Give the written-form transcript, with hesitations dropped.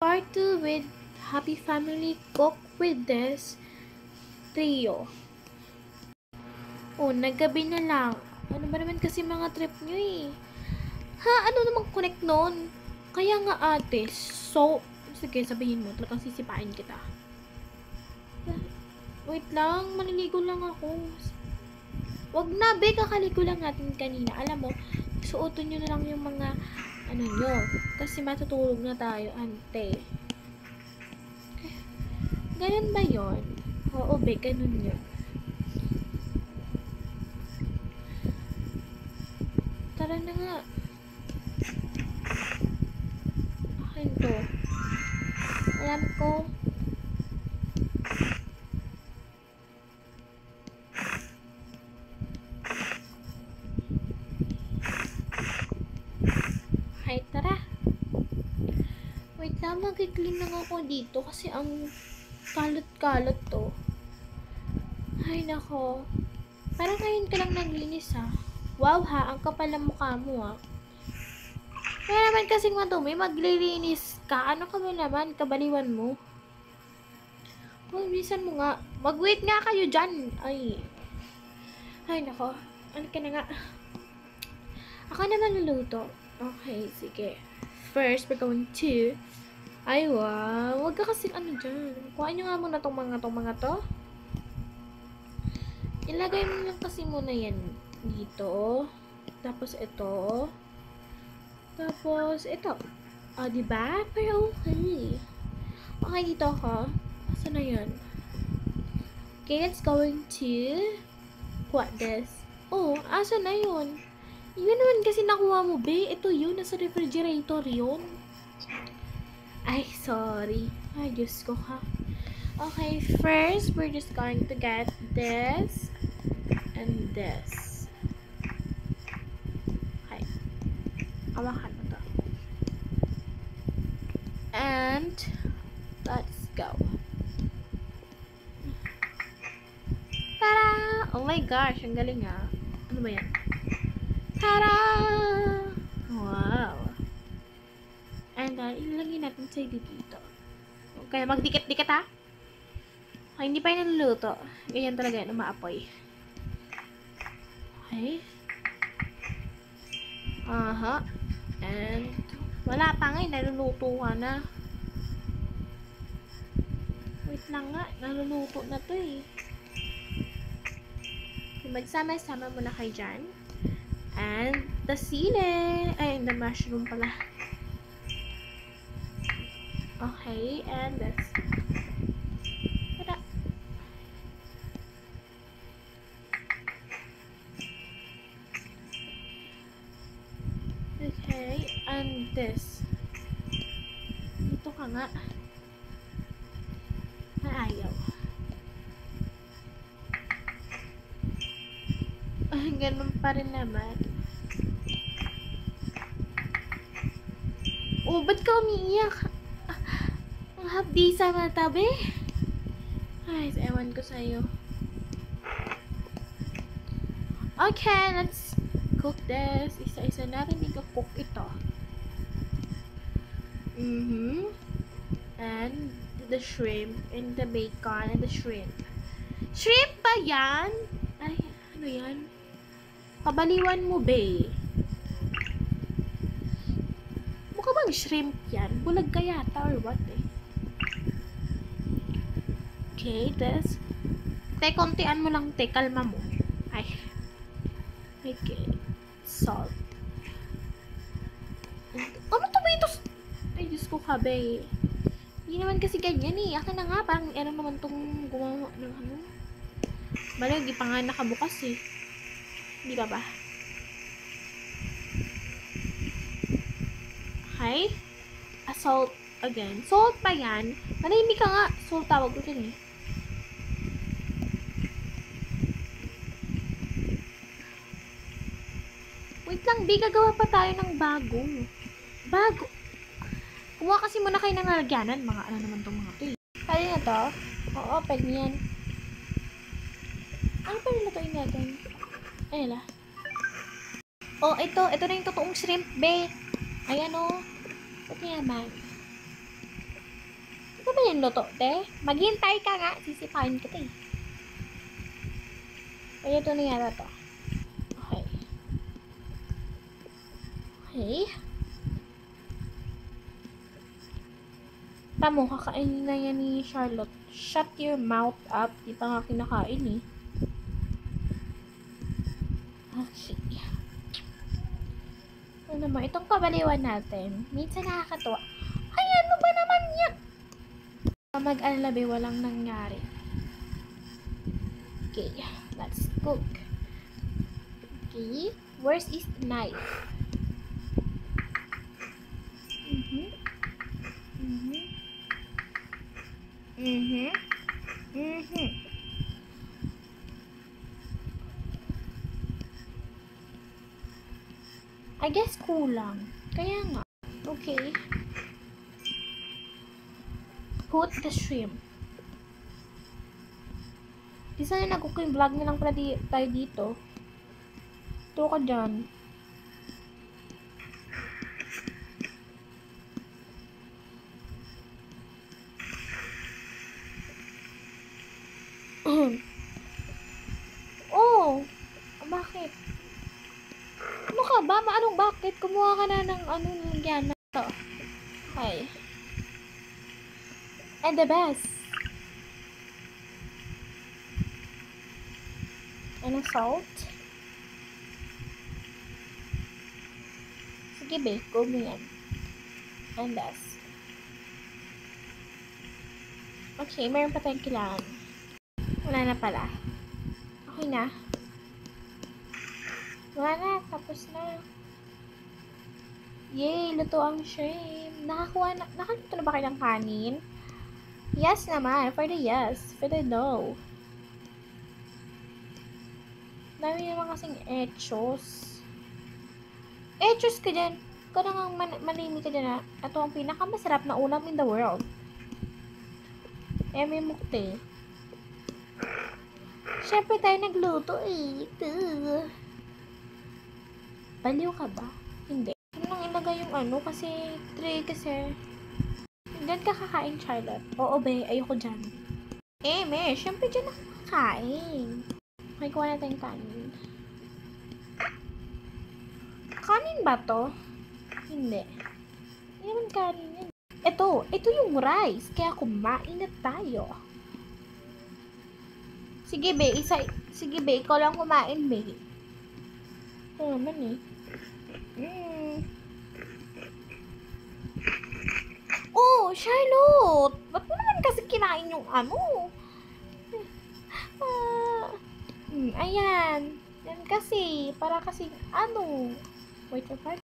Part 2 with Happy Family Cook with this trio. Naggabi na lang. Ano ba naman kasi mga trip nyo eh? Ha? Ano namang connect nun? Kaya nga ate, sige sabihin mo, talagang sisipain kita. Wait lang, maliligo lang ako. Wag na, be, kakaligo lang natin kanina. Alam mo, suotin nyo na lang yung mga nyo. Kasi matutulog na tayo, ante. Ganun ba yon? Oo, be, ganun yun. Tara na nga. Akin to. Alam ko. Hay, tara. Wait lang, mag-clean lang ako dito kasi ang kalat-kalat to. Ay, nako. Parang ngayon ka lang naglinis, ha? Wow, ha? Ang kapal ng mukha mo, ha? Kaya naman kasing madumi, maglilinis ka. Ano ka ba naman? Kabaliwan mo? Bilisan mo nga. Mag-wait nga kayo dyan. Ay, nako. Ano ka na nga? Ako naman luluto. Okay, sige. First, we're going to... Ay, wow. Huwag ka kasing dyan. Kuhain nyo nga muna tong mga to. Ilagay mo lang kasi muna yan dito. Tapos ito. Tapos ito. Diba? Pero okay. Okay, dito ako. Saan na yun? Okay, let's going to what this? Asa na yun? Yun naman kasi nakuha mo, be. Ito yun. Nasa refrigerator yun. Ay, sorry. Ay, Diyos ko, ha. Okay, first, we're just going to get this and this. Okay. Awakan mo to. And, let's go. Tara! Oh my gosh, ang galing, ha. Ano ba yan? Tara! Wow. And then, ilalagay natin sa dito. Okay, magdikit-dikit, ha? Okay, hindi pa yung naluluto. Ganyan talaga yan, umaapoy. Okay. And, wala pa nga, naluluto ka na. Wait lang nga, naluluto na to eh. Okay, magsama-sama muna kayo dyan. And, the sili. Ay, the mushroom pala. Okay, and this. Tada! Okay, and this. Dito ka nga. Ayaw. Ganun pa rin naman. Ba't ka umiiyak? Ang hapdi sa matabi. Ay, ewan ko sa'yo. Okay, let's cook this. Isa-isa natin i-cook ito. And the shrimp and the bacon and the shrimp. Shrimp ba yan? Ay, ano yan? Kabaliwan mo, be. Mukha bang shrimp yan? Bulag ka yata or what eh? Okay, this. Kontian mo lang, kalma mo. Ay. Okay. Salt. Ano tomatoes? Ay, Diyos ko ka, be. Hindi naman kasi ganyan eh. Akin na nga, parang naman tong gumawa ng Bala, di pa nga nakabukas eh. Di ba ba? Okay. Salt again. Salt pa yan. Manahimik ka nga. Salt tawag ko din eh. Wait lang, di gagawa pa tayo ng bago. Bago. Kumuha kasi muna kayo ng lalagyanan. Mga naman tong mga to eh. Kaya na to? Oo, pwede yan. Ano pa nilutuin natin? Ayan na. Ito na yung totoong shrimp, be. Ayan o. Ba't naman? yung luto, te? Maghintay ka nga. Sisipain kita eh. Kaya ito na yata to. Okay. Okay. Tamo, kakainin na yan ni Charlotte. Shut your mouth up. Di pa nga kinakain eh. Okay. Ano naman, itong kabaliwan natin, minsan nakakatuwa. Ay, ano ba naman yan? Mag-alala, walang nangyari. Okay, let's cook. Okay, where's is the knife? I guess kulang. Kaya nga. Okay. Put the shrimp. Di sana nag-cooking vlog na lang pala tayo dito. Ito ka dyan. Oh! Bakit? Ano ka ba? Anong bakit? Kumuha ka na ng yan na to. Okay. And the best. Ano salt? Sige, bake. Go mo yan. And best. Okay, meron pa tayong kailangan. Wala na pala. Okay na. Wala na. Tapos na. Yay! Luto ang shrimp. Nakaluto na ba kayo ng kanin? Yes naman. For the yes. For the no. Dami naman kasing echos. Echos ka dyan. Ikaw na nga manimi ka dyan, ha. Ito ang pinakamasarap na ulam in the world. May mukte. Siyempre tayo nagluto eh. Baliw ka ba? Hindi. Ano nang ilagay yung kasi 3 kasi dyan ka kakain, Charlotte. Oo, be. Ayoko dyan. Me. Siyempre dyan ako kakain. Okay, kuha natin kanin. Kanin ba to? Hindi. Hindi naman kanin yan. Ito yung rice. Kaya kumain na tayo. Sige, be. Sige, be. Ikaw lang kumain, be. Ito naman eh. Oh, Charlotte! Ba't mo naman kasi kinain yung ayan. Yan kasi. Para kasi, wait, apart.